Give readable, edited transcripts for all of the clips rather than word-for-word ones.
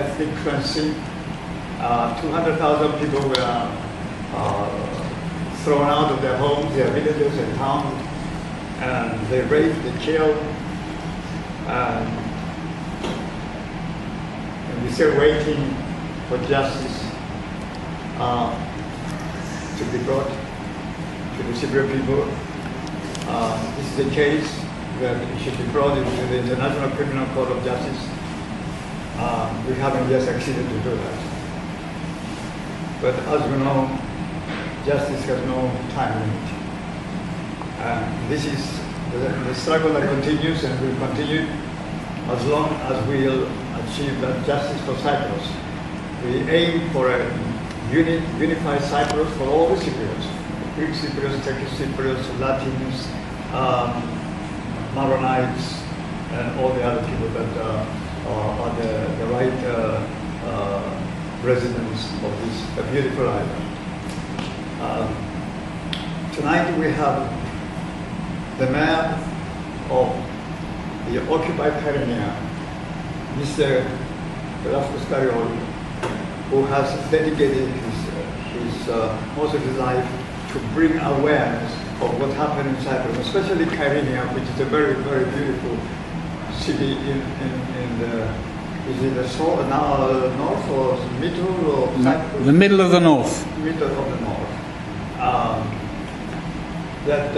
ethnic cleansing. 200,000 people were thrown out of their homes, their villages and towns, and they raped, they killed, and we're still waiting for justice to be brought to the Cypriot people. This is a case that should be brought into the International Criminal Court of Justice. We haven't yet succeeded to do that. But as you know, justice has no time limit. This is the struggle that continues and will continue as long as we'll achieve that justice for Cyprus. We aim for a unified Cyprus for all the Cypriots, Greek Cypriots, Turkish Cypriots, Latins, Maronites, and all the other people that are the right residents of this beautiful island. Tonight we have the mayor of the occupied Kyrenia, Mr. Glafkos Kariolou, who has dedicated most of his life to bring awareness of what happened in Cyprus, especially Kyrenia, which is a very, very beautiful city in the, is it the north or middle of Cyprus? The middle of the north. Middle of the north. That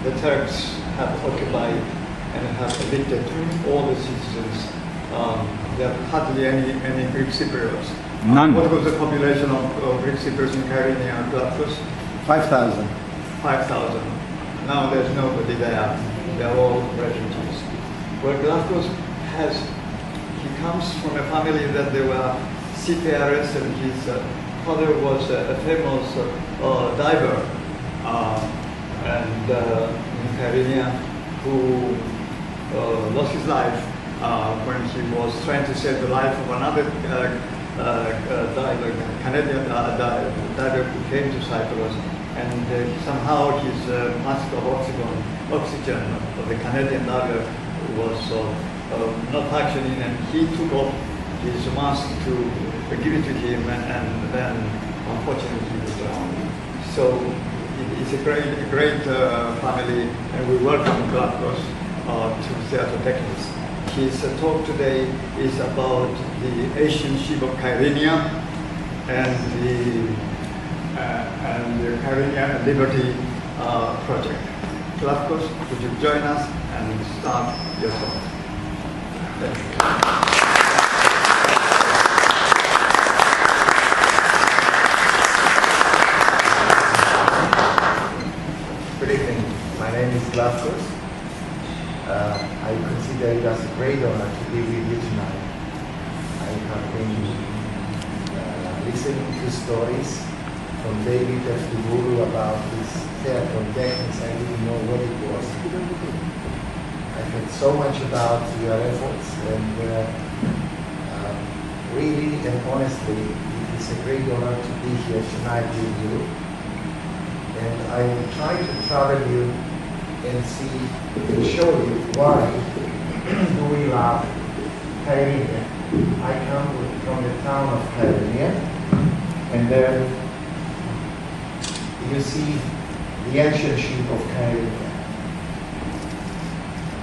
the Turks have occupied and have evicted all the citizens. There are hardly any Greek Cypriots. None. What was the population of Greek Cypriots in Kyrenia and Glafkos? 5,000. 5,000. Now there's nobody there. They're all refugees. Well, Glafkos he comes from a family that they were seafarers, and his father was a famous diver in Kyrenia, who lost his life when he was trying to save the life of another Canadian diver who came to Cyprus, and somehow his mask of oxygen of the Canadian diver was not functioning, and he took off his mask to give it to him, and then unfortunately he was drowned. So it's a great family, and we welcome Glafkos to Theatro Technis. His talk today is about the ancient ship of Kyrenia and the Kyrenia Liberty project. Glafkos, would you join us and start your talk? Thank you. Good evening. My name is Glafkos. I consider it as a great honor to be with you tonight. I have been listening to stories from David about this Theatro Technis. I didn't know what it was. I heard so much about your efforts, and really and honestly, it is a great honor to be here tonight with you. And I will try to travel you and see and show you why do we love Kyrenia. I come from the town of Kyrenia, and then you see the ancient ship of Kyrenia.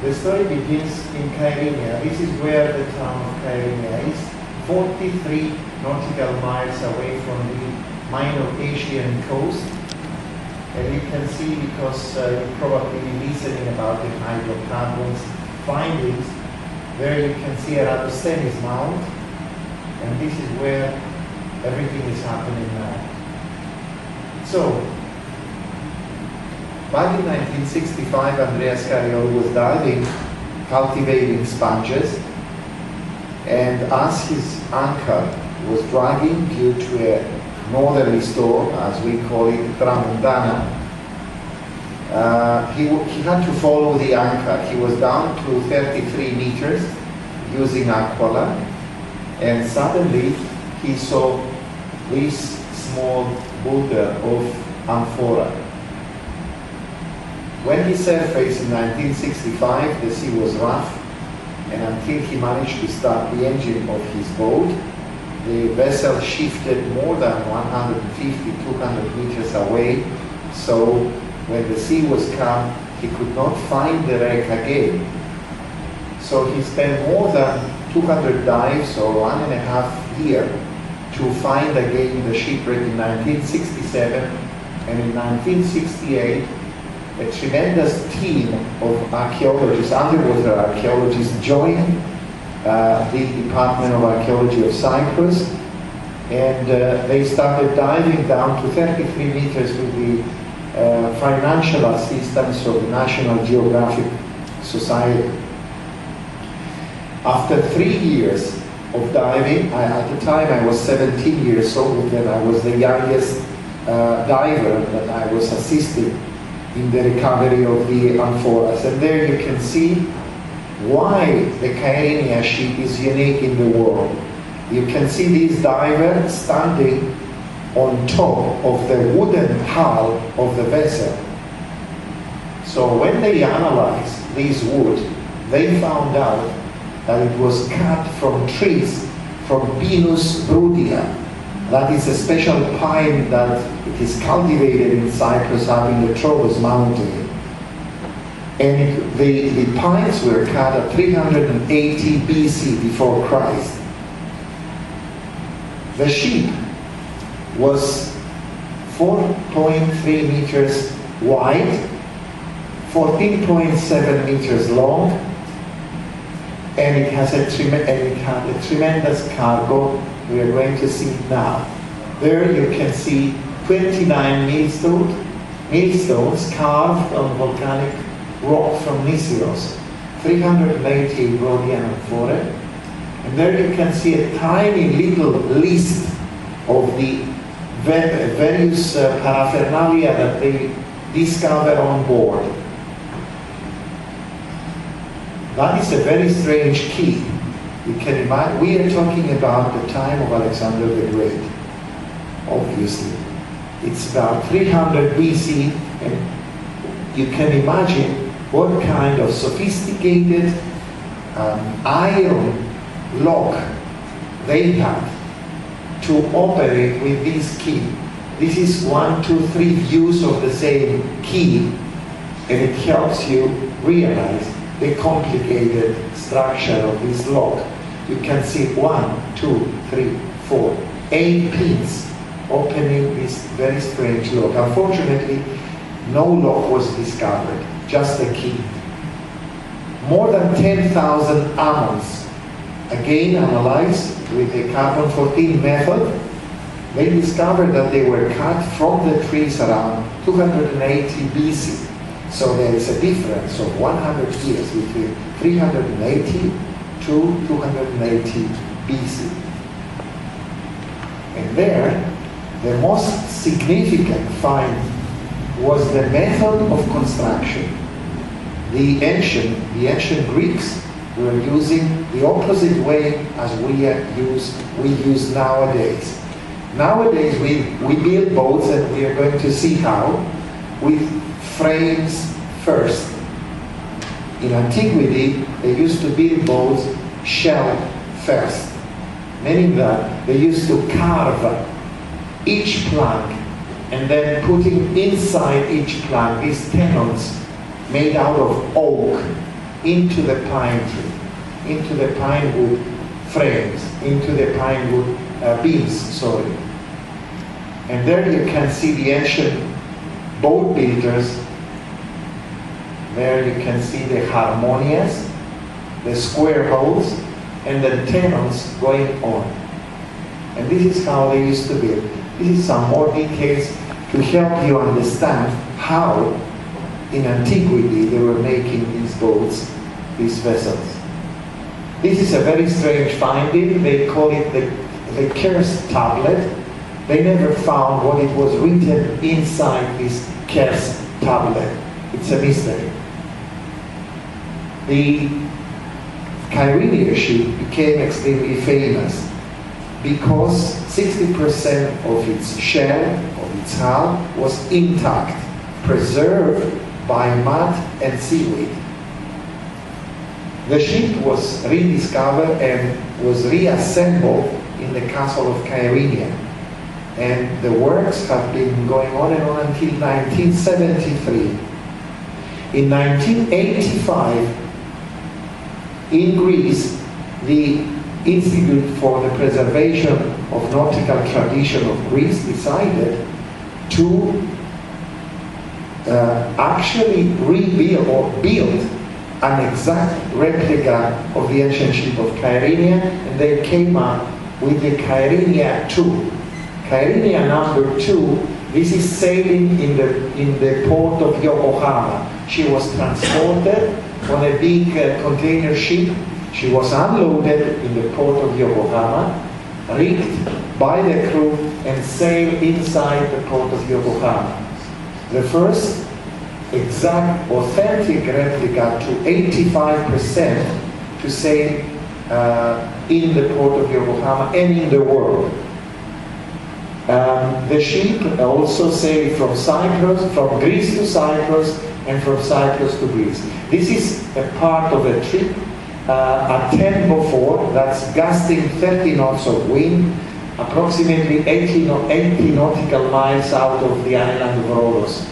The story begins in Kyrenia. This is where the town of Kyrenia is, 43 nautical miles away from the minor Asian coast. And you can see, because you've probably been listening about the hydrocarbons findings, there you can see Eratosthenes Mount, and this is where everything is happening now. So, back in 1965, Andreas Kariolou was diving, cultivating sponges, and as his anchor was dragging due to a northerly storm, as we call it, Tramontana, he had to follow the anchor. He was down to 33 meters using aqualand, and suddenly he saw this small boulder of amphora. When he surfaced in 1965, the sea was rough, and until he managed to start the engine of his boat, the vessel shifted more than 150, 200 meters away, so when the sea was calm, he could not find the wreck again. So he spent more than 200 dives, or 1.5 years, to find again the shipwreck in 1967, and in 1968, a tremendous team of archaeologists, underwater archaeologists, joined the Department of Archaeology of Cyprus, and they started diving down to 33 meters with the financial assistance of the National Geographic Society. After 3 years of diving, at the time I was 17 years old, and I was the youngest diver that I was assisting in the recovery of the amphoras. And there you can see why the Kyrenia ship is unique in the world. You can see these divers standing on top of the wooden hull of the vessel. So when they analyzed this wood, they found out that it was cut from trees from Pinus rudea. That is a special pine that it is cultivated in Cyprus up in the Trogos mountain. And the pines were cut at 380 BC before Christ. The ship was 4.3 meters wide, 14.7 meters long, and it has a tremendous cargo. We are going to see it now. There you can see 29 millstones carved on volcanic rock from Nisios, 380 Rhodian amphorae. And there you can see a tiny little list of the various paraphernalia that they discovered on board. That is a very strange key. You can imagine, we are talking about the time of Alexander the Great, obviously. It's about 300 BC, and you can imagine what kind of sophisticated iron lock they had to operate with this key. This is 1, 2, 3 views of the same key, and it helps you realize the complicated structure of this lock. You can see 1, 2, 3, 4, 8 pins opening this very strange lock. Unfortunately, no lock was discovered, just a key. More than 10,000 almonds, again analyzed with the carbon-14 method. They discovered that they were cut from the trees around 280 BC. So there is a difference of 100 years between 380 to 280 BC. And there, the most significant find was the method of construction. The ancient Greeks were using the opposite way as we use nowadays. Nowadays we build boats, and we are going to see how, with frames first. In antiquity, they used to build boats shell first, meaning that they used to carve each plank and then putting inside each plank these tenons made out of oak into the pine tree, into the pine wood frames, into the pine wood beams, sorry. And there you can see the ancient boat builders. There you can see the harmonias, the square holes, and the tenons going on. And this is how they used to build. This is some more details to help you understand how in antiquity they were making these boats, these vessels. This is a very strange finding. They call it the curse tablet. They never found what it was written inside this curse tablet. It's a mystery. The Kyrenia ship became extremely famous because 60% of its shell, of its hull, was intact, preserved by mud and seaweed. The ship was rediscovered and was reassembled in the castle of Kyrenia. And the works have been going on and on until 1973. In 1985, in Greece, the Institute for the Preservation of Nautical Tradition of Greece decided to actually rebuild or build an exact replica of the ancient ship of Kyrenia, and they came up with the Kyrenia 2. Kyrenia number 2, this is sailing in the port of Yokohama. She was transported on a big container ship. She was unloaded in the port of Yokohama, rigged by the crew, and sailed inside the port of Yokohama. The first exact authentic replica to 85% to sail in the port of Yokohama and in the world. The ship also sailed from Cyprus, from Greece to Cyprus, and from Cyprus to Greece. This is a part of a trip at tempo 4, that's gusting 30 knots of wind, approximately 80 nautical miles out of the island of Rhodos.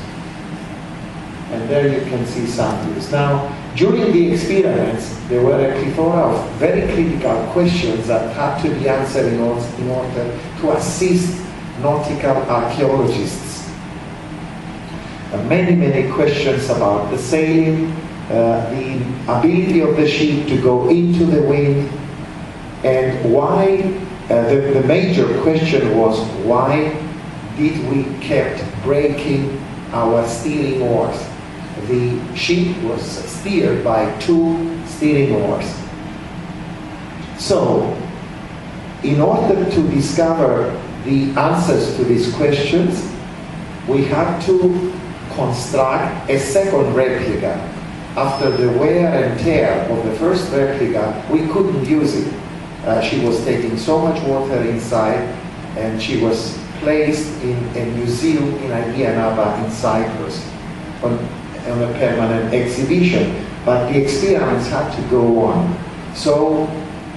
And there you can see some views. Now, during the experiments, there were a plethora of very critical questions that had to be answered in order to assist nautical archaeologists. Many questions about the sailing, the ability of the ship to go into the wind, and why, the major question was, why did we kept breaking our steering oars? The ship was steered by 2 steering oars. So, in order to discover the answers to these questions, we had to construct a second replica. After the wear and tear of the first replica, we couldn't use it. She was taking so much water inside, and she was placed in a museum in Agia Nava in Cyprus on a permanent exhibition. But the experiments had to go on. So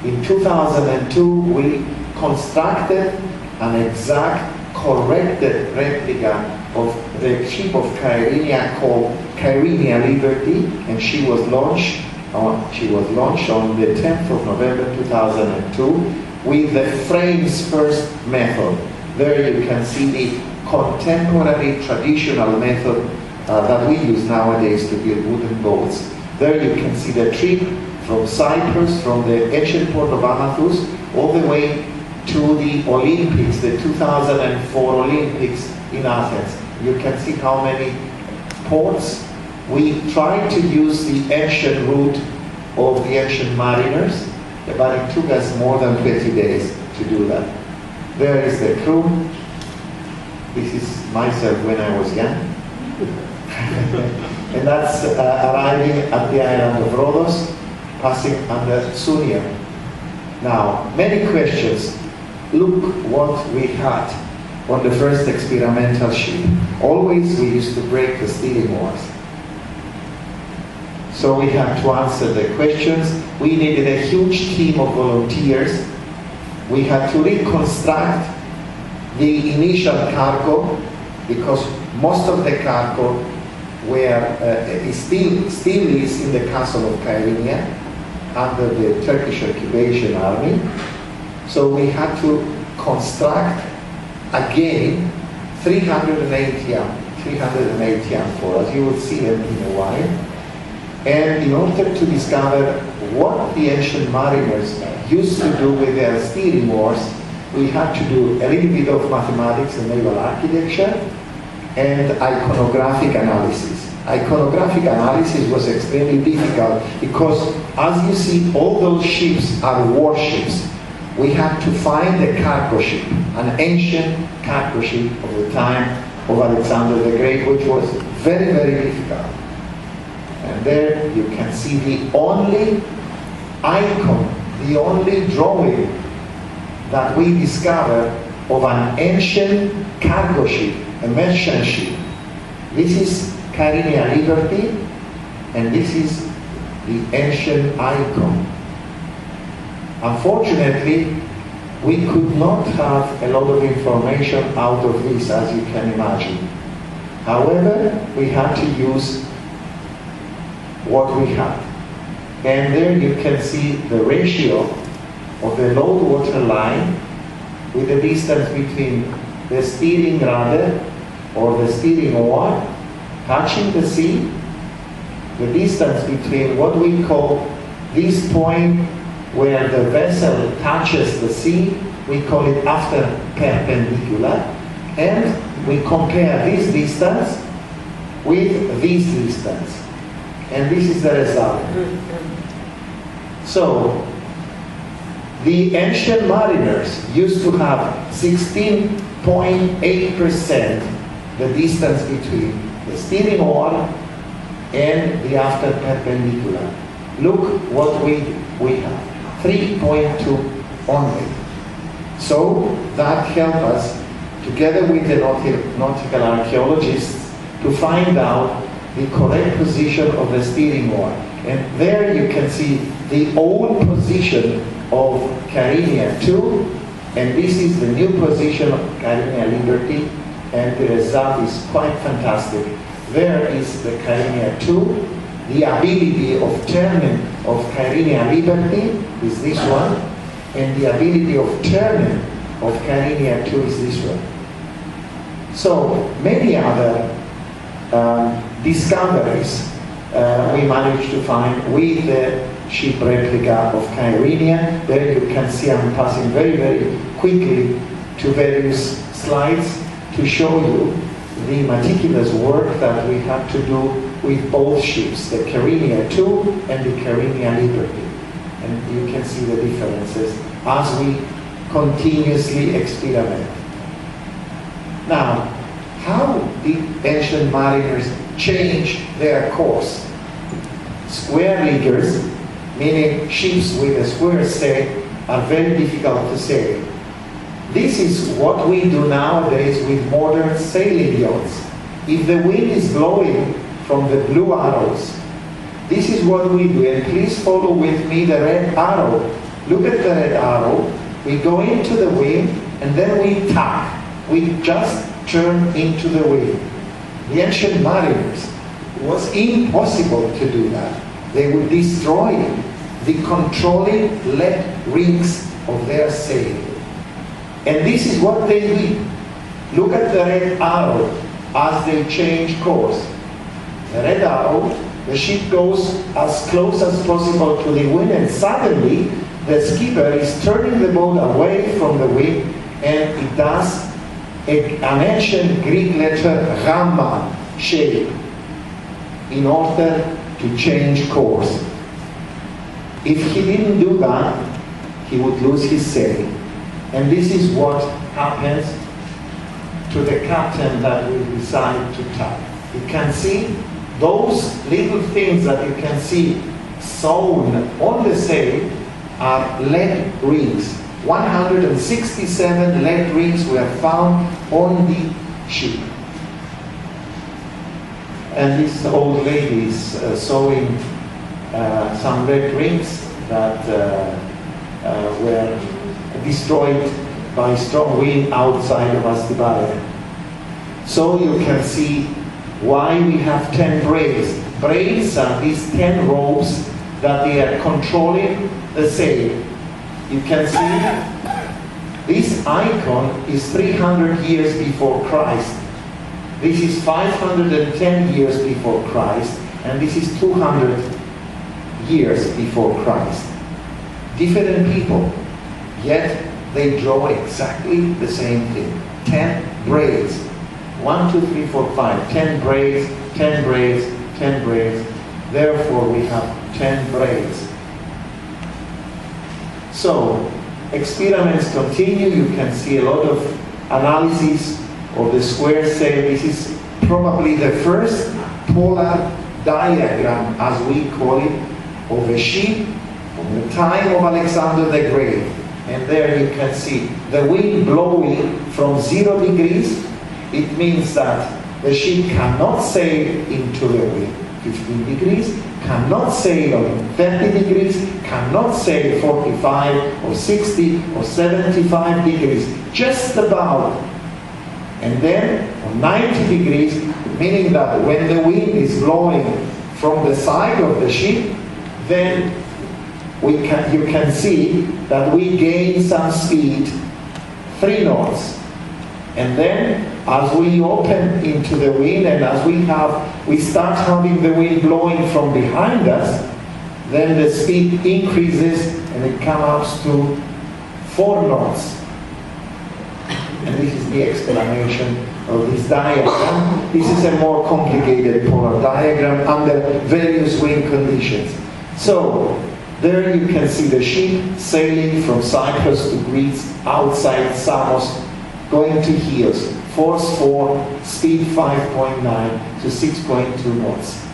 in 2002, we constructed an exact corrected replica of the ship of Kyrenia called Kyrenia Liberty, and she was launched on the 10th of November 2002 with the frames first method. There you can see the contemporary traditional method that we use nowadays to build wooden boats. There you can see the trip from Cyprus, from the ancient port of Amathus, all the way to the Olympics, the 2004 Olympics in Athens. You can see how many ports. We tried to use the ancient route of the ancient mariners, but it took us more than 20 days to do that. There is the crew. This is myself when I was young. And that's arriving at the island of Rhodos, passing under Sunia. Now, many questions. Look what we had on the first experimental ship. Always we used to break the steering oars. So we had to answer the questions. We needed a huge team of volunteers. We had to reconstruct the initial cargo, because most of the cargo still is in the castle of Kyrenia under the Turkish occupation army. So we had to construct again 380 amphoras. You will see them in a while. And in order to discover what the ancient mariners used to do with their steering oars, we had to do a little bit of mathematics and naval architecture and iconographic analysis. Iconographic analysis was extremely difficult because, as you see, all those ships are warships. We had to find a cargo ship, an ancient cargo ship of the time of Alexander the Great, which was very, very difficult. And there you can see the only icon, the only drawing that we discovered of an ancient cargo ship, a merchant ship. This is Kyrenia Liberty, and this is the ancient icon. Unfortunately, we could not have a lot of information out of this, as you can imagine. However, we had to use what we had. And there you can see the ratio of the low water line with the distance between the steering rudder or the steering oar touching the sea, the distance between what we call this point where the vessel touches the sea, we call it after perpendicular, and we compare this distance with this distance. And this is the result. So, the ancient mariners used to have 16.8% the distance between the steering oar and the after perpendicular. Look what we have, 3.2 only. So that helped us, together with the nautical archaeologists, to find out the correct position of the steering oar. And there you can see the old position of Kyrenia 2, and this is the new position of Kyrenia Liberty, and the result is quite fantastic. There is the Kyrenia 2, the ability of turning of Kyrenia Liberty is this one, and the ability of turning of Kyrenia 2 is this one. So many other discoveries we managed to find with the ship replica of Kyrenia. There you can see I'm passing very, very quickly to various slides to show you the meticulous work that we had to do with both ships, the Kyrenia 2 and the Kyrenia Liberty. And you can see the differences as we continuously experiment. Now, how did ancient mariners change their course? Square riggers, meaning ships with a square sail, are very difficult to sail. This is what we do nowadays with modern sailing yachts. If the wind is blowing from the blue arrows, this is what we do. And please follow with me the red arrow. Look at the red arrow. We go into the wind and then we tack. We just turn into the wind. The ancient mariners, it was impossible to do that. They would destroy the controlling lead rings of their sail. And this is what they did. Look at the red arrow as they change course. The red arrow, the ship goes as close as possible to the wind, and suddenly the skipper is turning the boat away from the wind, and it does an ancient Greek letter gamma shape in order to change course. If he didn't do that, he would lose his sail. And this is what happens to the captain that will decide to tack. You can see those little things that you can see sewn on the sail are lead rings. 167 lead rings were found on the ship. And this old lady is sewing some lead rings that were destroyed by strong wind outside of Astibare. So you can see why we have 10 brails. Brails are these 10 ropes that they are controlling the sail. You can see this icon is 300 years before Christ. This is 510 years before Christ, and this is 200 years before Christ. Different people, yet they draw exactly the same thing. 10 brails. 1, 2, 3, 4, 5. 10 brails, 10 brails, 10 brails. Therefore, we have 10 brails. So, experiments continue. You can see a lot of analysis of the square sail. This is probably the first polar diagram, as we call it, of a ship from the time of Alexander the Great. And there you can see the wind blowing from 0 degrees. It means that the ship cannot sail into the wind. 15 degrees, cannot sail on 30 degrees, cannot sail 45 or 60 or 75 degrees, just about. And then on 90 degrees, meaning that when the wind is blowing from the side of the ship, then you can see that we gain some speed, 3 knots. And then as we open into the wind and as we start having the wind blowing from behind us, then the speed increases and it comes to 4 knots. And this is the explanation of this diagram. This is a more complicated polar diagram under various wind conditions. So, there you can see the ship sailing from Cyprus to Greece, outside Samos, going to Chios, force 4, speed 5.9 to 6.2 knots.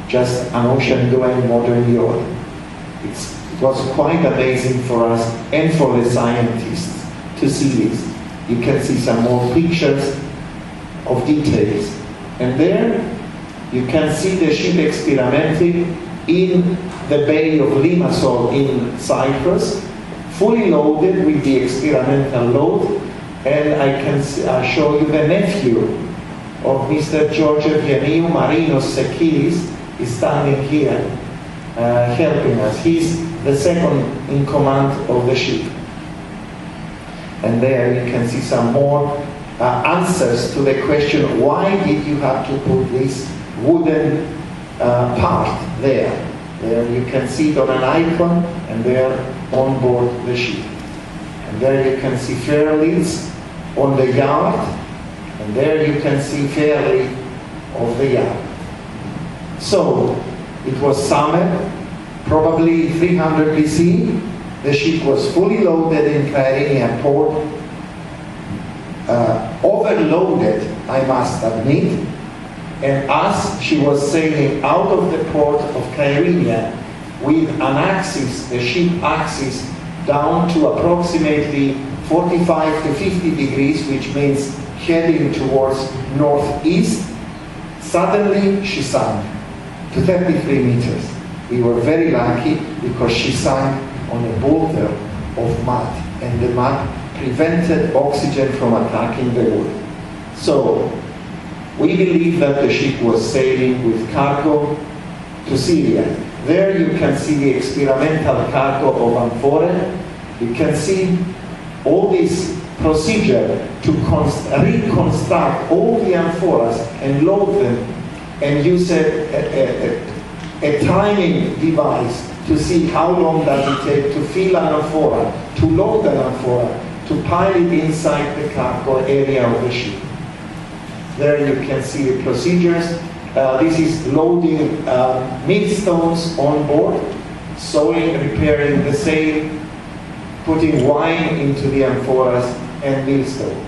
Just an ocean-going modern yacht. It was quite amazing for us and for the scientists to see this. You can see some more pictures of details. And there you can see the ship experimenting in the Bay of Limassol in Cyprus, fully loaded with the experimental load. And I can show you the nephew of Mr. George Eugeniu, Marinos Sekilis, is standing here helping us. He's the second in command of the ship. And there you can see some more answers to the question, why did you have to put this wooden part there? There you can see it on an icon, and there on board the ship. And there you can see fairleads on the yard, and there you can see fairlead of the yard. So, it was summer, probably 300 BC. The ship was fully loaded in Kyrenia port, overloaded, I must admit, and as she was sailing out of the port of Kyrenia with an axis, the ship axis, down to approximately 45 to 50 degrees, which means heading towards northeast, suddenly she sank to 33 meters. We were very lucky because she sank on a boulder of mud, and the mud prevented oxygen from attacking the wood. So, we believe that the ship was sailing with cargo to Syria. There you can see the experimental cargo of amphora. You can see all this procedure to reconstruct all the amphoras and load them, and use a timing device to see how long does it take to fill an amphora, to load an amphora, to pile it inside the cargo area of the ship. There you can see the procedures. This is loading millstones on board, sewing, repairing the sail, putting wine into the amphoras and millstone.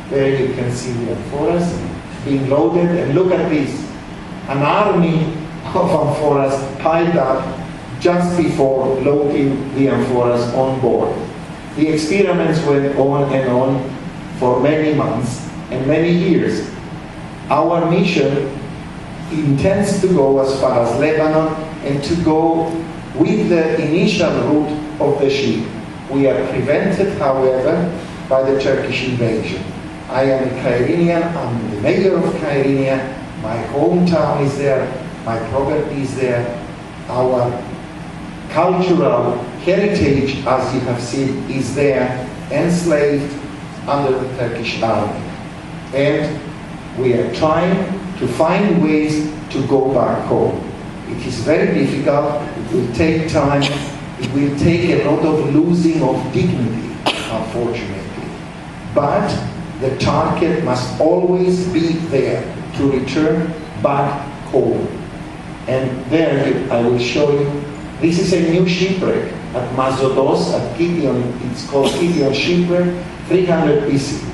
There you can see the amphoras being loaded, and look at this, an army of amphoras piled up just before loading the amphoras on board. The experiments went on and on for many months and many years. Our mission intends to go as far as Lebanon and to go with the initial route of the ship. We are prevented, however, by the Turkish invasion. I am a Kyrenian, I'm the mayor of Kyrenia, my hometown is there, my property is there, our cultural heritage, as you have seen, is there, enslaved under the Turkish army. And we are trying to find ways to go back home. It is very difficult, it will take time, it will take a lot of losing of dignity, unfortunately. But the target must always be there, to return back home. And there I will show you, this is a new shipwreck at Mazodos, at Gideon, it's called Gideon Shipwreck, 300 BC.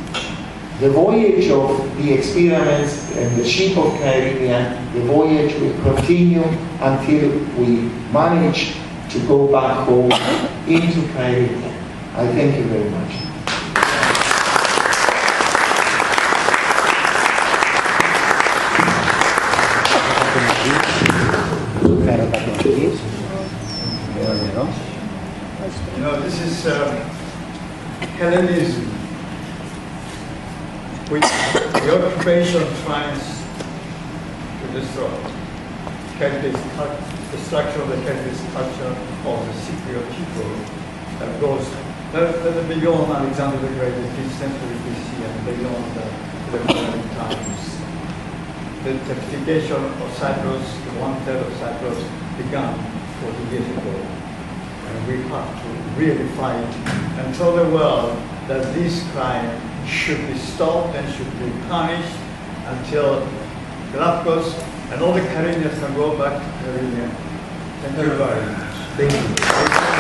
The voyage of the experiments and the ship of Kyrenia, the voyage will continue until we manage to go back home into Kyrenia. I thank you very much. Thank you. You know, this is Hellenism, which the occupation tries to destroy. Destruction of the Turkish culture of the Cypriot people that goes beyond Alexander the Great, the 5th century BC, and beyond the modern times. The Turkification of Cyprus, the 1/3 of Cyprus, began 40 years ago. And we have to really fight and tell the world that this crime should be stopped and should be punished until Glafkos and all the Kyrenians can go back to Kyrenia. Thank you very much. Thank you.